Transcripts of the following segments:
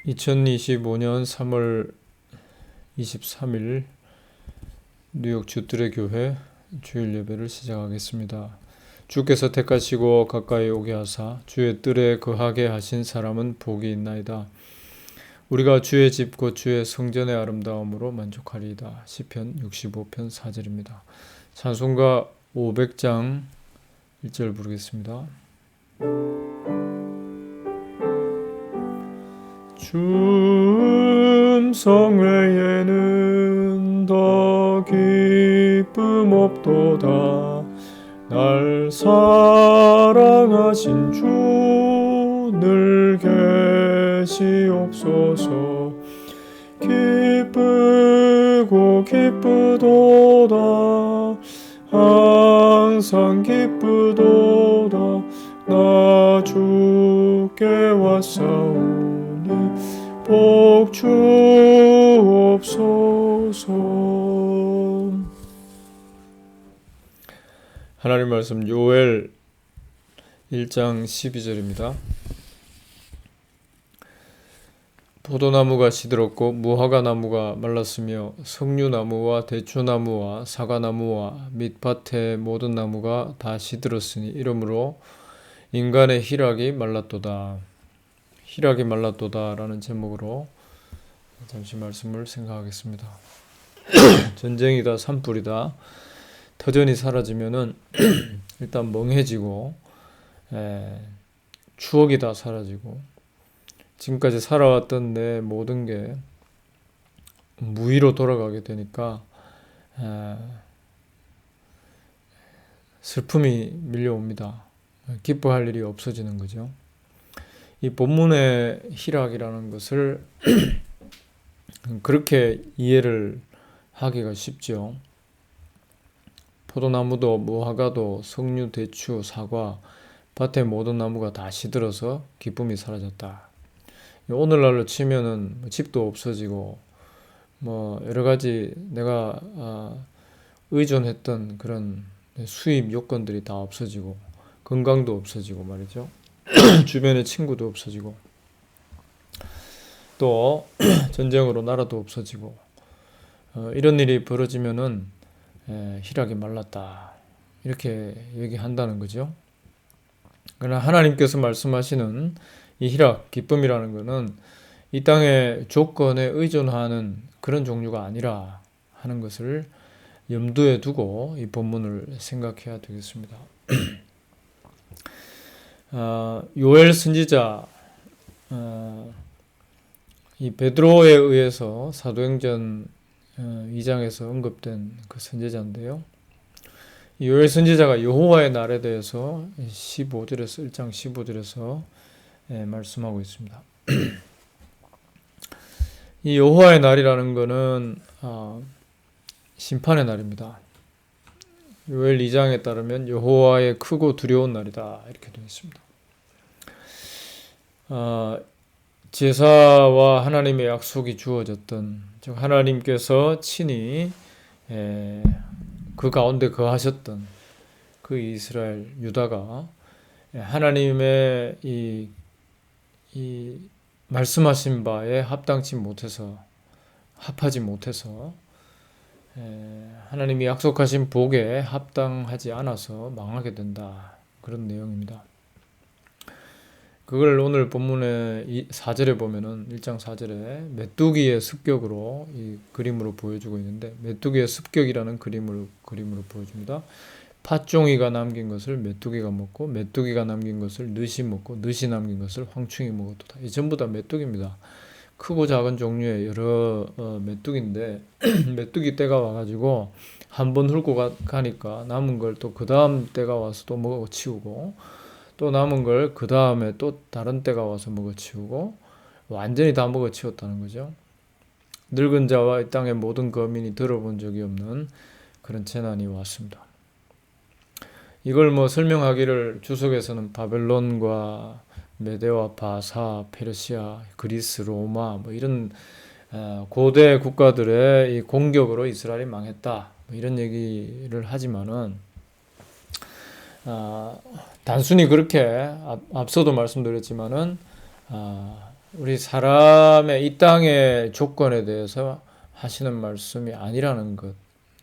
2025년 3월 23일 뉴욕 주뜰의 교회 주일 예배를 시작하겠습니다. 주께서 택하시고 가까이 오게 하사 주의 뜰에 거하게 하신 사람은 복이 있나이다. 우리가 주의 집 곧 주의 성전의 아름다움으로 만족하리이다. 시편 65편 4절입니다. 찬송가 500장 1절 부르겠습니다. 주 음성 외에는 더 기쁨 없도다. 날 사랑하신 주 늘 계시옵소서. 기쁘고 기쁘도다. 항상 기쁘도다. 나 주께 왔사오니 복 주옵소서. 하나님 말씀 요엘 1장 12절입니다. 포도나무가 시들었고 무화과 나무가 말랐으며 석류나무와 대추나무와 사과나무와 밑밭의 모든 나무가 다 시들었으니 이러므로 인간의 희락이 말랐도다. 희락이 말랐도다 라는 제목으로 잠시 말씀을 생각하겠습니다. 전쟁이다 산불이다 터전이 사라지면은 일단 멍해지고 추억이 다 사라지고 지금까지 살아왔던 내 모든 게 무의로 돌아가게 되니까 슬픔이 밀려옵니다. 기뻐할 일이 없어지는 거죠. 이 본문의 희락이라는 것을 그렇게 이해를 하기가 쉽죠. 포도나무도 무화과도 석류, 대추, 사과, 밭의 모든 나무가 다 시들어서 기쁨이 사라졌다. 오늘날로 치면은 집도 없어지고 여러 가지 내가 의존했던 그런 수입 요건들이 다 없어지고 건강도 없어지고 말이죠. 주변에 친구도 없어지고 또 전쟁으로 나라도 없어지고 이런 일이 벌어지면은 희락이 말랐다 이렇게 얘기한다는 거죠. 그러나 하나님께서 말씀하시는 이 희락, 기쁨이라는 것은 이 땅의 조건에 의존하는 그런 종류가 아니라 하는 것을 염두에 두고 이 본문을 생각해야 되겠습니다. 요엘 선지자 이 베드로에 의해서 사도행전 2장에서 언급된 그 선지자인데요. 이 요엘 선지자가 여호와의 날에 대해서 15절에서 1장 15절에서 말씀하고 있습니다. 이 여호와의 날이라는 것은 심판의 날입니다. 요엘 2장에 따르면 여호와의 크고 두려운 날이다 이렇게 되어 있습니다. 제사와 하나님의 약속이 주어졌던 즉 하나님께서 친히 그 가운데 거하셨던 그 이스라엘 유다가 하나님의 이 말씀하신 바에 합하지 못해서 하나님이 약속하신 복에 합당하지 않아서 망하게 된다. 그런 내용입니다. 그걸 오늘 본문의 4절에 보면은 1장 4절에 메뚜기의 습격으로 이 그림으로 보여주고 있는데 메뚜기의 습격이라는 그림으로 보여줍니다. 팥종이가 남긴 것을 메뚜기가 먹고 메뚜기가 남긴 것을 늑이 먹고 늑이 남긴 것을 황충이 먹었도다. 이 전부 다 메뚜기입니다. 크고 작은 종류의 여러 메뚜기인데 메뚜기 때가 와가지고 한번 훑고 가니까 남은 걸 또 그 다음 때가 와서 또 먹어치우고 또 남은 걸 그 다음에 또 다른 때가 와서 먹어치우고 완전히 다 먹어치웠다는 거죠. 늙은 자와 이 땅의 모든 거민이 들어본 적이 없는 그런 재난이 왔습니다. 이걸 설명하기를 주석에서는 바벨론과 메데와 바사, 페르시아, 그리스, 로마 이런 고대 국가들의 이 공격으로 이스라엘이 망했다 이런 얘기를 하지만은 단순히 그렇게 앞서도 말씀드렸지만은 우리 사람의 이 땅의 조건에 대해서 하시는 말씀이 아니라는 것.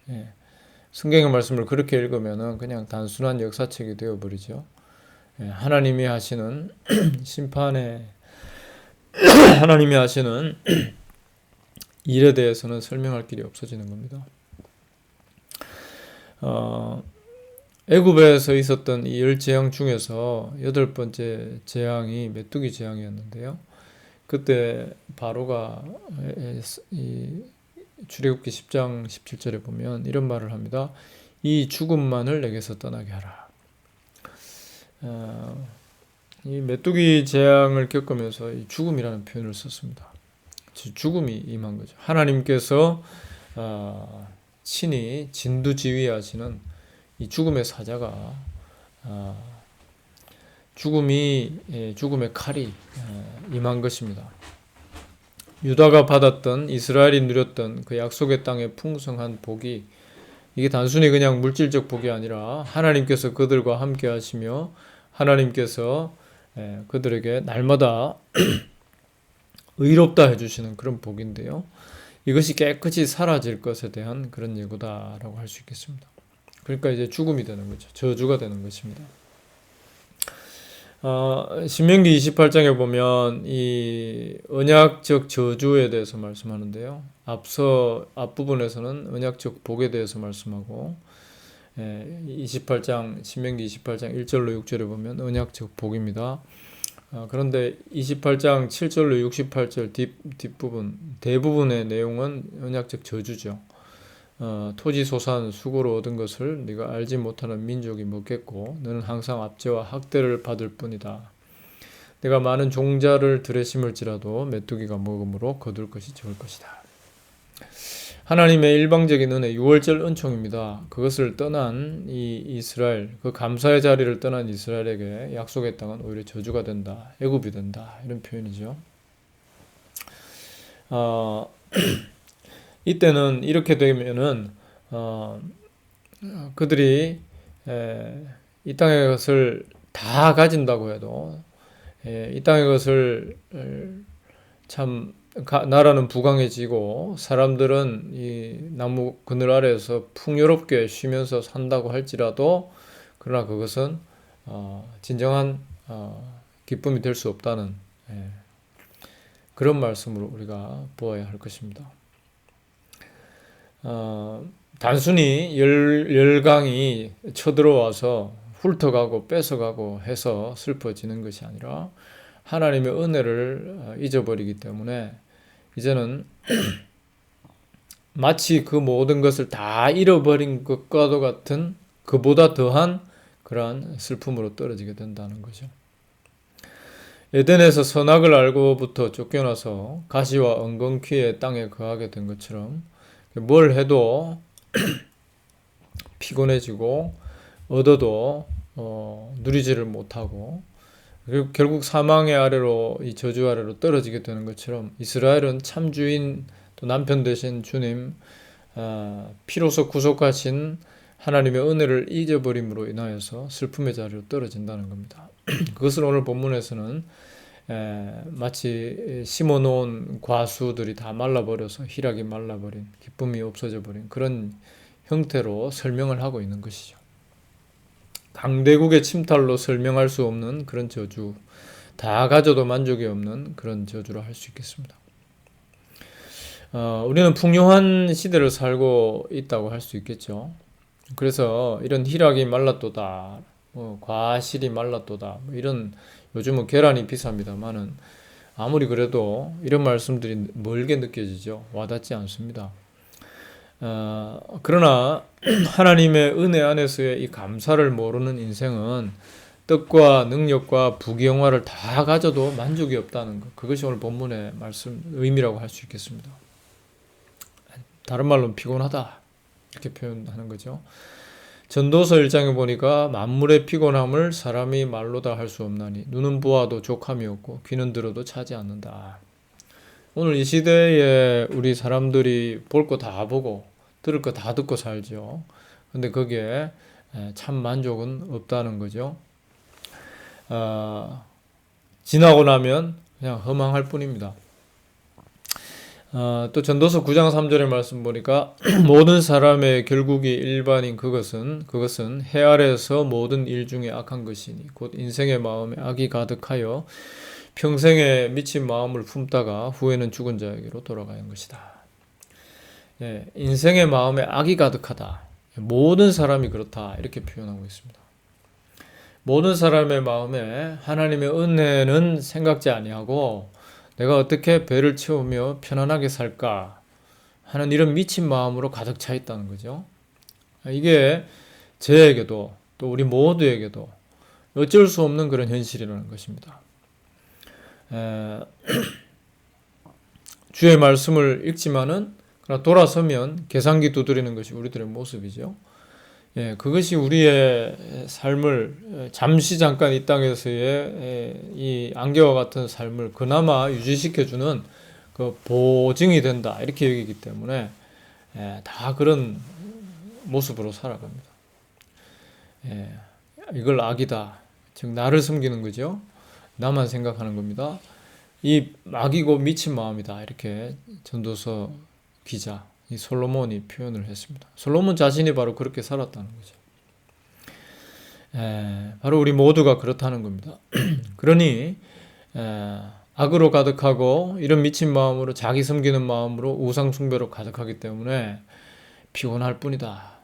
예. 성경의 말씀을 그렇게 읽으면은 그냥 단순한 역사책이 되어버리죠. 예. 하나님이 하시는 심판의 하나님이 하시는 일에 대해서는 설명할 길이 없어지는 겁니다. 애굽에서 있었던 이 열 재앙 중에서 여덟 번째 재앙이 메뚜기 재앙이었는데요. 그때 바로가 이 출애굽기 10장 17절에 보면 이런 말을 합니다. 이 죽음만을 내게서 떠나게 하라. 이 메뚜기 재앙을 겪으면서 이 죽음이라는 표현을 썼습니다. 죽음이 임한 거죠. 하나님께서 친히 진두지휘하시는 이 죽음의 사자가 죽음의 칼이 임한 것입니다. 유다가 받았던 이스라엘이 누렸던 그 약속의 땅의 풍성한 복이 이게 단순히 그냥 물질적 복이 아니라 하나님께서 그들과 함께 하시며 하나님께서 그들에게 날마다 의롭다 해주시는 그런 복인데요. 이것이 깨끗이 사라질 것에 대한 그런 예고다라고 할 수 있겠습니다. 그러니까 이제 죽음이 되는 거죠. 저주가 되는 것입니다. 신명기 28장에 보면 이 언약적 저주에 대해서 말씀하는데요. 앞서 앞부분에서는 언약적 복에 대해서 말씀하고 28장 신명기 28장 1절로 6절에 보면 언약적 복입니다. 그런데 28장 7절로 68절 뒷부분 대부분의 내용은 언약적 저주죠. 토지 소산 수고로 얻은 것을 네가 알지 못하는 민족이 먹겠고 너는 항상 압제와 학대를 받을 뿐이다. 내가 많은 종자를 들에 심을지라도 메뚜기가 먹음으로 거둘 것이 적을 것이다. 하나님의 일방적인 은혜, 유월절 은총입니다. 그것을 떠난 이 이스라엘, 그 감사의 자리를 떠난 이스라엘에게 약속의 땅은 오히려 저주가 된다, 애굽이 된다 이런 표현이죠. 이때는 이렇게 되면은 그들이 이 땅의 것을 다 가진다고 해도 이 땅의 것을 참 나라는 부강해지고 사람들은 이 나무 그늘 아래에서 풍요롭게 쉬면서 산다고 할지라도 그러나 그것은 진정한 기쁨이 될 수 없다는 그런 말씀으로 우리가 보아야 할 것입니다. 단순히 열강이 쳐들어와서 훑어가고 뺏어가고 해서 슬퍼지는 것이 아니라 하나님의 은혜를 잊어버리기 때문에 이제는 마치 그 모든 것을 다 잃어버린 것과도 같은 그보다 더한 그러한 슬픔으로 떨어지게 된다는 거죠. 에덴에서 선악을 알고부터 쫓겨나서 가시와 엉겅퀴의 땅에 거하게 된 것처럼 뭘 해도 피곤해지고 얻어도 누리지를 못하고 그리고 결국 사망의 아래로 이 저주 아래로 떨어지게 되는 것처럼 이스라엘은 참주인 또 남편 되신 주님 피로서 구속하신 하나님의 은혜를 잊어버림으로 인하여서 슬픔의 자리로 떨어진다는 겁니다. 그것을 오늘 본문에서는 마치 심어놓은 과수들이 다 말라버려서 희락이 말라버린 기쁨이 없어져 버린 그런 형태로 설명을 하고 있는 것이죠. 강대국의 침탈로 설명할 수 없는 그런 저주, 다 가져도 만족이 없는 그런 저주로 할 수 있겠습니다. 우리는 풍요한 시대를 살고 있다고 할 수 있겠죠. 그래서 이런 희락이 말랐도다, 과실이 말랐도다, 이런 요즘은 계란이 비쌉니다만은 아무리 그래도 이런 말씀들이 멀게 느껴지죠. 와닿지 않습니다. 그러나 하나님의 은혜 안에서의 이 감사를 모르는 인생은 뜻과 능력과 부귀영화를 다 가져도 만족이 없다는 것. 그것이 오늘 본문의 말씀 의미라고 할 수 있겠습니다. 다른 말로는 피곤하다 이렇게 표현하는 거죠. 전도서 1장에 보니까 만물의 피곤함을 사람이 말로 다 할 수 없나니 눈은 보아도 족함이 없고 귀는 들어도 차지 않는다. 오늘 이 시대에 우리 사람들이 볼 거 다 보고 들을 거 다 듣고 살죠. 근데 거기에 참 만족은 없다는 거죠. 지나고 나면 그냥 허망할 뿐입니다. 또 전도서 9장 3절의 말씀 보니까 모든 사람의 결국이 일반인 그것은 해 아래에서 모든 일 중에 악한 것이니 곧 인생의 마음에 악이 가득하여 평생에 미친 마음을 품다가 후에는 죽은 자에게로 돌아가는 것이다. 예, 인생의 마음에 악이 가득하다. 모든 사람이 그렇다. 이렇게 표현하고 있습니다. 모든 사람의 마음에 하나님의 은혜는 생각지 아니하고 내가 어떻게 배를 채우며 편안하게 살까 하는 이런 미친 마음으로 가득 차 있다는 거죠. 이게 저에게도 또 우리 모두에게도 어쩔 수 없는 그런 현실이라는 것입니다. 주의 말씀을 읽지만은 그러나 돌아서면 계산기 두드리는 것이 우리들의 모습이죠. 예, 그것이 우리의 삶을 잠시 잠깐 이 땅에서의 이 안개와 같은 삶을 그나마 유지시켜주는 그 보증이 된다 이렇게 여기기 때문에 다 그런 모습으로 살아갑니다. 이걸 악이다, 즉 나를 섬기는 거죠. 나만 생각하는 겁니다. 이 악이고 미친 마음이다 이렇게 전도서 기자 이 솔로몬이 표현을 했습니다. 솔로몬 자신이 바로 그렇게 살았다는 거죠. 바로 우리 모두가 그렇다는 겁니다. 그러니 악으로 가득하고 이런 미친 마음으로 자기 섬기는 마음으로 우상 숭배로 가득하기 때문에 피곤할 뿐이다.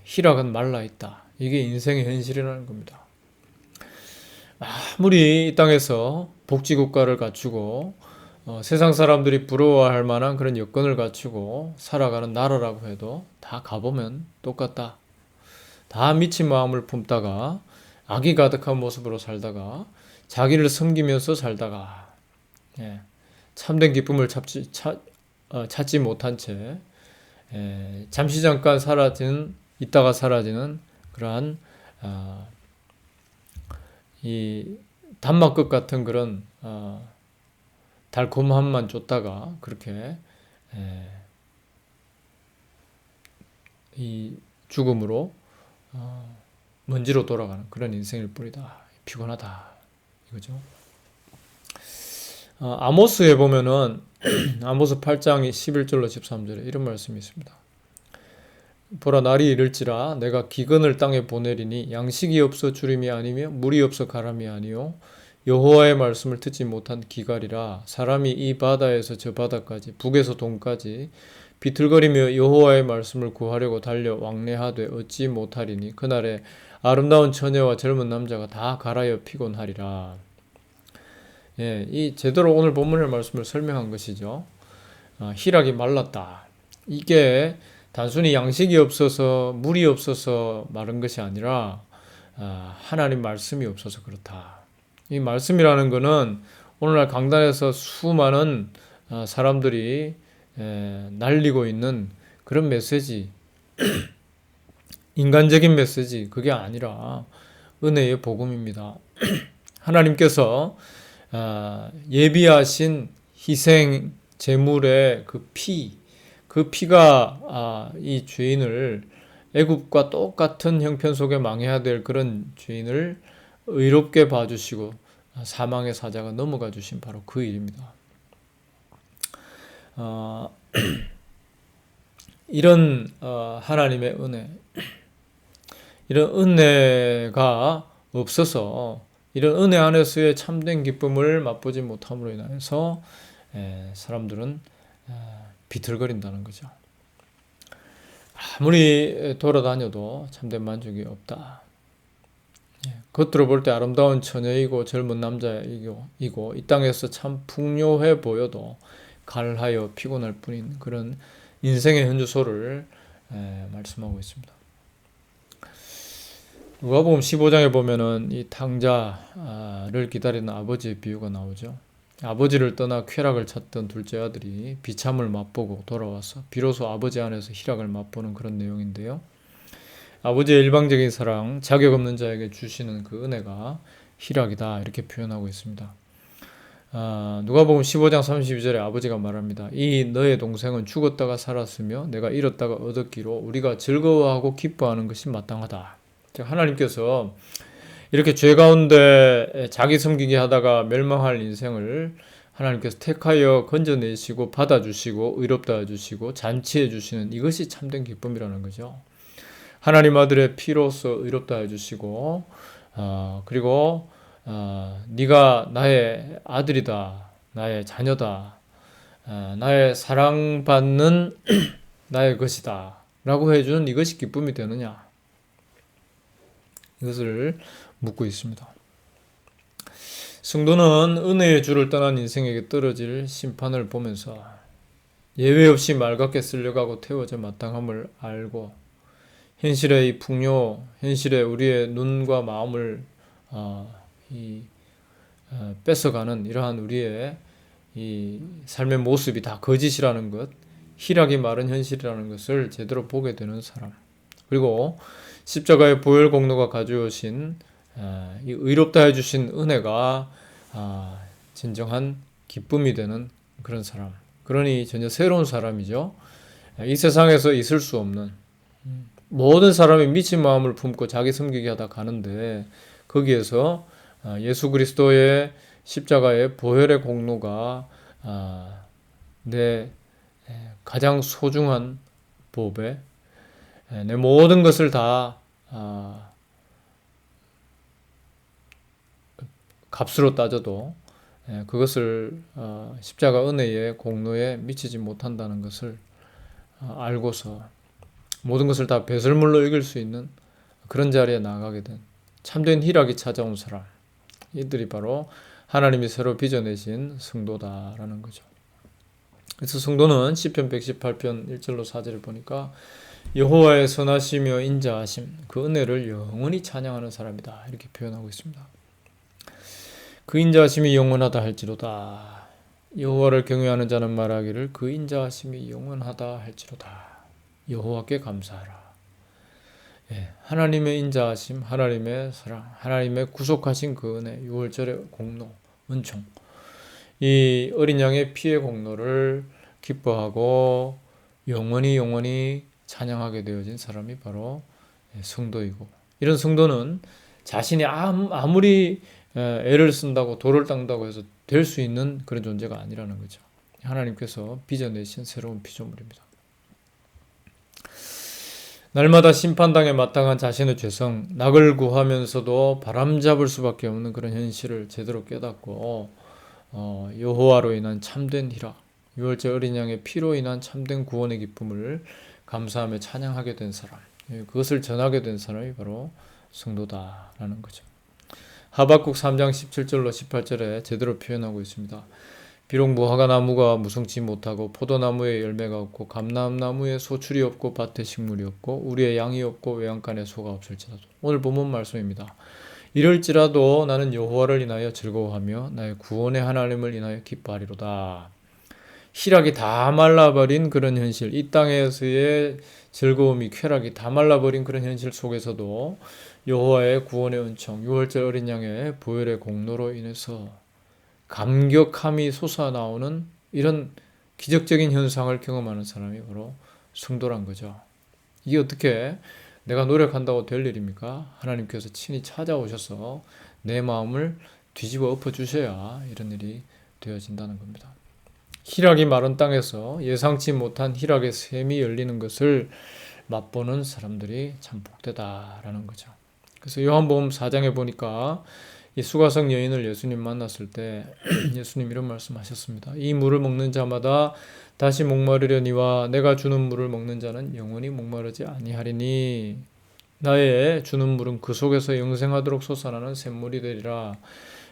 희락은 말라 있다. 이게 인생의 현실이라는 겁니다. 아무리 이 땅에서 복지국가를 갖추고 세상 사람들이 부러워할 만한 그런 여건을 갖추고 살아가는 나라라고 해도 다 가보면 똑같다. 다 미친 마음을 품다가 악이 가득한 모습으로 살다가 자기를 섬기면서 살다가 참된 기쁨을 찾지 못한 채 잠시 잠깐 있다가 사라지는 그러한 이 단막극 같은 그런 달콤함만 쫓다가 그렇게 이 죽음으로 먼지로 돌아가는 그런 인생일 뿐이다. 피곤하다. 이거죠. 아모스에 보면은 아모스 8장 11절로 13절에 이런 말씀이 있습니다. 보라 날이 이를지라 내가 기근을 땅에 보내리니 양식이 없어 주림이 아니며 물이 없어 가람이 아니요 여호와의 말씀을 듣지 못한 기갈이라 사람이 이 바다에서 저 바다까지 북에서 동까지 비틀거리며 여호와의 말씀을 구하려고 달려 왕래하되 얻지 못하리니 그날에 아름다운 처녀와 젊은 남자가 다 갈아여 피곤하리라. 이 제대로 오늘 본문의 말씀을 설명한 것이죠. 희락이 말랐다. 이게 단순히 양식이 없어서 물이 없어서 마른 것이 아니라 하나님 말씀이 없어서 그렇다. 이 말씀이라는 것은 오늘날 강단에서 수많은 사람들이 날리고 있는 그런 메시지, 인간적인 메시지, 그게 아니라 은혜의 복음입니다. 하나님께서 예비하신 희생 제물의 그 피가 이 죄인을 애굽과 똑같은 형편 속에 망해야 될 그런 죄인을 의롭게 봐주시고 사망의 사자가 넘어가 주신 바로 그 일입니다. 이런 하나님의 은혜, 이런 은혜가 없어서 이런 은혜 안에서의 참된 기쁨을 맛보지 못함으로 인해서 사람들은 비틀거린다는 거죠. 아무리 돌아다녀도 참된 만족이 없다. 겉으로 볼 때 아름다운 처녀이고 젊은 남자이고 이 땅에서 참 풍요해 보여도 갈하여 피곤할 뿐인 그런 인생의 현주소를 말씀하고 있습니다. 누가복음 15장에 보면은 이 탕자를 기다리는 아버지의 비유가 나오죠. 아버지를 떠나 쾌락을 찾던 둘째 아들이 비참을 맛보고 돌아와서 비로소 아버지 안에서 희락을 맛보는 그런 내용인데요. 아버지의 일방적인 사랑, 자격 없는 자에게 주시는 그 은혜가 희락이다 이렇게 표현하고 있습니다. 누가복음 15장 32절에 아버지가 말합니다. 이 너의 동생은 죽었다가 살았으며 내가 잃었다가 얻었기로 우리가 즐거워하고 기뻐하는 것이 마땅하다. 하나님께서 이렇게 죄 가운데 자기 섬기게 하다가 멸망할 인생을 하나님께서 택하여 건져내시고 받아주시고 의롭다 해주시고 잔치해 주시는 이것이 참된 기쁨이라는 거죠. 하나님 아들의 피로서 의롭다 해주시고 그리고 네가 나의 아들이다, 나의 자녀다, 나의 사랑받는 나의 것이다 라고 해주는 이것이 기쁨이 되느냐, 이것을 묻고 있습니다. 성도는 은혜의 주를 떠난 인생에게 떨어질 심판을 보면서 예외 없이 말같게 쓸려가고 태워져 마땅함을 알고 현실의 이 풍요, 현실의 우리의 눈과 마음을 뺏어가는 이러한 우리의 이 삶의 모습이 다 거짓이라는 것, 희락이 마른 현실이라는 것을 제대로 보게 되는 사람, 그리고 십자가의 보혈 공로가 가져오신 이 의롭다 해주신 은혜가 진정한 기쁨이 되는 그런 사람, 그러니 전혀 새로운 사람이죠. 이 세상에서 있을 수 없는, 모든 사람이 미친 마음을 품고 자기 섬기게 하다 가는데 거기에서 예수 그리스도의 십자가의 보혈의 공로가 내 가장 소중한 보배, 내 모든 것을 다 값으로 따져도 그것을 십자가 은혜의 공로에 미치지 못한다는 것을 알고서 모든 것을 다 배설물로 이길 수 있는 그런 자리에 나가게 된 참된 희락이 찾아온 사람, 이들이 바로 하나님이 새로 빚어내신 성도다라는 거죠. 그래서 성도는 시편 118편 1절로 4절을 보니까 여호와의 선하시며 인자하심, 그 은혜를 영원히 찬양하는 사람이다, 이렇게 표현하고 있습니다. 그 인자하심이 영원하다 할지로다. 여호와를 경외하는 자는 말하기를 그 인자하심이 영원하다 할지로다. 여호와께 감사하라. 하나님의 인자하심, 하나님의 사랑, 하나님의 구속하신 그 은혜, 6월절의 공로, 은총, 이 어린 양의 피의 공로를 기뻐하고 영원히 찬양하게 되어진 사람이 바로 성도이고, 이런 성도는 자신이 아무리 애를 쓴다고 도를 닦는다고 해서 될 수 있는 그런 존재가 아니라는 거죠. 하나님께서 빚어내신 새로운 피조물입니다. 날마다 심판당에 마땅한 자신의 죄성, 낙을 구하면서도 바람잡을 수밖에 없는 그런 현실을 제대로 깨닫고 여호와로 인한 참된 희락, 유월절 어린 양의 피로 인한 참된 구원의 기쁨을 감사하며 찬양하게 된 사람, 그것을 전하게 된 사람이 바로 성도다라는 거죠. 하박국 3장 17절로 18절에 제대로 표현하고 있습니다. 비록 무화과 나무가 무성치 못하고 포도나무에 열매가 없고 감람나무에 소출이 없고 밭에 식물이 없고 우리의 양이 없고 외양간에 소가 없을지라도, 오늘 본문 말씀입니다. 이럴지라도 나는 여호와를 인하여 즐거워하며 나의 구원의 하나님을 인하여 기뻐하리로다. 희락이 다 말라버린 그런 현실, 이 땅에서의 즐거움이 쾌락이 다 말라버린 그런 현실 속에서도 여호와의 구원의 은총, 유월절 어린 양의 보혈의 공로로 인해서 감격함이 솟아나오는 이런 기적적인 현상을 경험하는 사람이 바로 성도란 거죠. 이게 어떻게 내가 노력한다고 될 일입니까? 하나님께서 친히 찾아오셔서 내 마음을 뒤집어 엎어주셔야 이런 일이 되어진다는 겁니다. 희락이 마른 땅에서 예상치 못한 희락의 샘이 열리는 것을 맛보는 사람들이 참 복되다라는 거죠. 그래서 요한복음 4장에 보니까 이 수가성 여인을 예수님 만났을 때 예수님 이런 말씀하셨습니다. 이 물을 먹는 자마다 다시 목마르려니와 내가 주는 물을 먹는 자는 영원히 목마르지 아니하리니 나의 주는 물은 그 속에서 영생하도록 솟아나는 샘물이 되리라.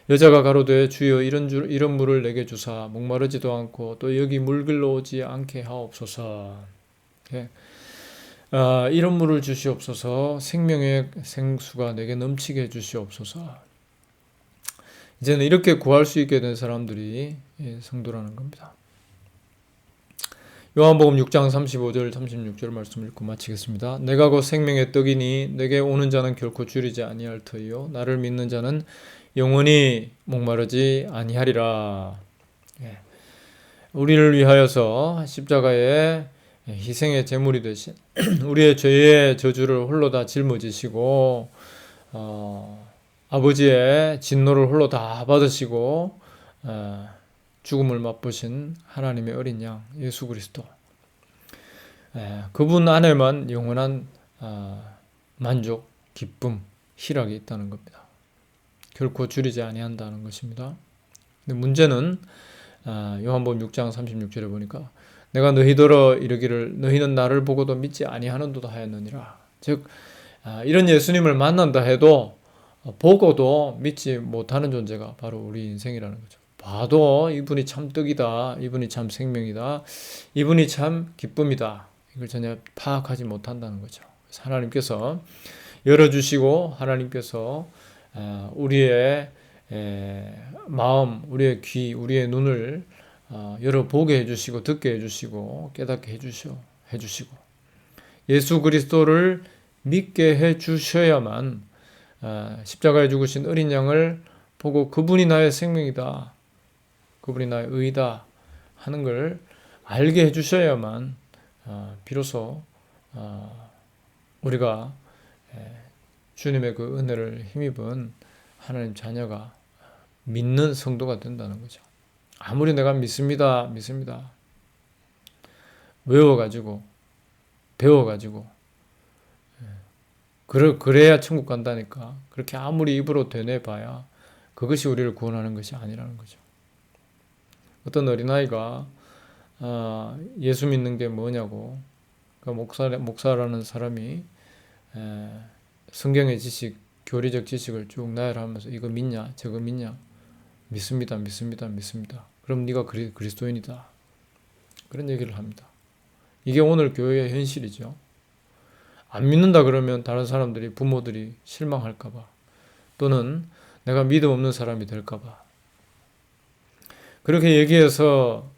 여자가 가로되 주여 이런 물을 내게 주사 목마르지도 않고 또 여기 물길로 오지 않게 하옵소서. 이런 물을 주시옵소서. 생명의 생수가 내게 넘치게 해주시옵소서. 이제는 이렇게 구할 수 있게 된 사람들이 성도라는 겁니다. 요한복음 6장 35절 36절 말씀 읽고 마치겠습니다. 내가 곧 생명의 떡이니 내게 오는 자는 결코 줄이지 아니할 터이요 나를 믿는 자는 영원히 목마르지 아니하리라. 우리를 위하여서 십자가의 희생의 제물이 되신 우리의 죄의 저주를 홀로 다 짊어지시고 아버지의 진노를 홀로 다 받으시고 죽음을 맛보신 하나님의 어린 양 예수 그리스도, 그분 안에만 영원한 만족, 기쁨, 희락이 있다는 겁니다. 결코 줄이지 아니한다는 것입니다. 근데 문제는 요한복음 6장 36절에 보니까 내가 너희더러 이르기를 너희는 나를 보고도 믿지 아니하는도다 하였느니라. 즉 이런 예수님을 만난다 해도 보고도 믿지 못하는 존재가 바로 우리 인생이라는 거죠. 봐도 이분이 참 떡이다, 이분이 참 생명이다, 이분이 참 기쁨이다, 이걸 전혀 파악하지 못한다는 거죠. 그래서 하나님께서 열어주시고 하나님께서 우리의 마음, 우리의 귀, 우리의 눈을 열어보게 해주시고 듣게 해주시고 깨닫게 해주시고 예수 그리스도를 믿게 해주셔야만 십자가에 죽으신 어린 양을 보고 그분이 나의 생명이다, 그분이 나의 의다 하는 걸 알게 해주셔야만 비로소 우리가 주님의 그 은혜를 힘입은 하나님 자녀가 믿는 성도가 된다는 거죠. 아무리 내가 믿습니다 외워가지고 배워가지고 그래야 천국 간다니까 그렇게 아무리 입으로 되뇌봐야 그것이 우리를 구원하는 것이 아니라는 거죠. 어떤 어린아이가 예수 믿는 게 뭐냐고, 목사라는 사람이 성경의 지식, 교리적 지식을 쭉 나열하면서 이거 믿냐 저거 믿냐, 믿습니다. 그럼 네가 그리스도인이다, 그런 얘기를 합니다. 이게 오늘 교회의 현실이죠. 안 믿는다 그러면 다른 사람들이, 부모들이 실망할까봐, 또는 내가 믿음 없는 사람이 될까봐 그렇게 얘기해서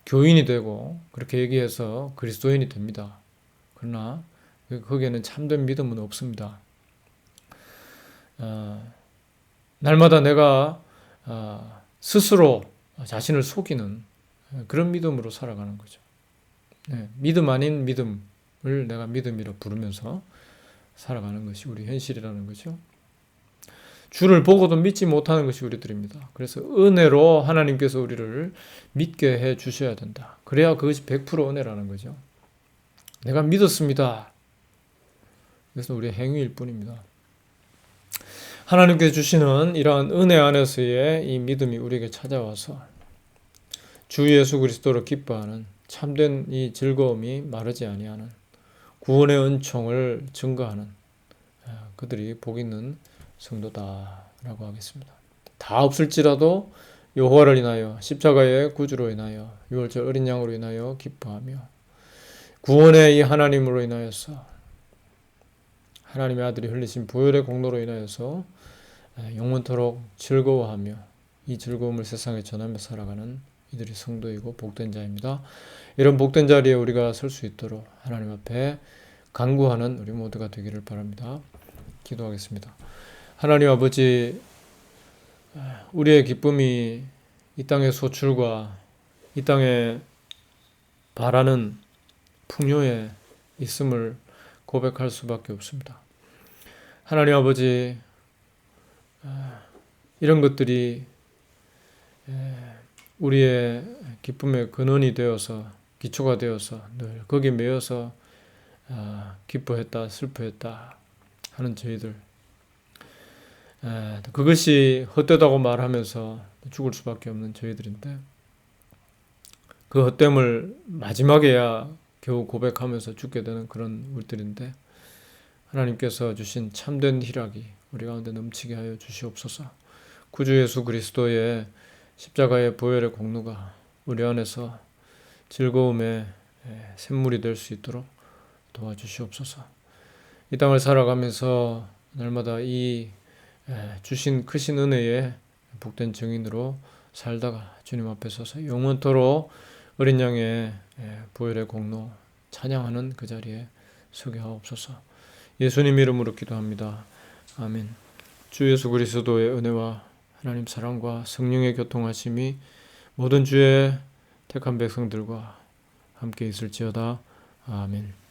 교인이 되고 그렇게 얘기해서 그리스도인이 됩니다. 그러나 거기에는 참된 믿음은 없습니다. 날마다 내가 스스로 자신을 속이는 그런 믿음으로 살아가는 거죠. 믿음 아닌 믿음을 내가 믿음이라 부르면서 살아가는 것이 우리 현실이라는 거죠. 주를 보고도 믿지 못하는 것이 우리들입니다. 그래서 은혜로 하나님께서 우리를 믿게 해 주셔야 된다. 그래야 그것이 100% 은혜라는 거죠. 내가 믿었습니다. 그래서 우리의 행위일 뿐입니다. 하나님께서 주시는 이러한 은혜 안에서의 이 믿음이 우리에게 찾아와서 주 예수 그리스도로 기뻐하는 참된 이 즐거움이 마르지 아니하는 구원의 은총을 증거하는 그들이 복 있는 성도다라고 하겠습니다. 다 없을지라도 여호와를 인하여 십자가의 구주로 인하여 유월절 어린 양으로 인하여 기뻐하며 구원의 이 하나님으로 인하여서 하나님의 아들이 흘리신 보혈의 공로로 인하여서 영원토록 즐거워하며 이 즐거움을 세상에 전하며 살아가는 이들이 성도이고 복된 자입니다. 이런 복된 자리에 우리가 설 수 있도록 하나님 앞에 간구하는 우리 모두가 되기를 바랍니다. 기도하겠습니다. 하나님 아버지, 우리의 기쁨이 이 땅의 소출과 이 땅에 바라는 풍요에 있음을 고백할 수밖에 없습니다. 하나님 아버지, 이런 것들이 우리의 기쁨의 근원이 되어서, 기초가 되어서 늘 거기에 매여서 기뻐했다, 슬퍼했다 하는 저희들, 그것이 헛되다고 말하면서 죽을 수밖에 없는 저희들인데, 그 헛됨을 마지막에야 겨우 고백하면서 죽게 되는 그런 우리들인데, 하나님께서 주신 참된 희락이 우리 가운데 넘치게 하여 주시옵소서. 구주 예수 그리스도의 십자가의 보혈의 공로가 우리 안에서 즐거움의 샘물이 될 수 있도록 도와주시옵소서. 이 땅을 살아가면서 날마다 이 주신 크신 은혜의 복된 증인으로 살다가 주님 앞에 서서 영원토록 어린 양의 보혈의 공로 찬양하는 그 자리에 서게 하옵소서. 예수님 이름으로 기도합니다. 아멘. 주 예수 그리스도의 은혜와 하나님 사랑과 성령의 교통하심이 모든 주의 택한 백성들과 함께 있을지어다. 아멘.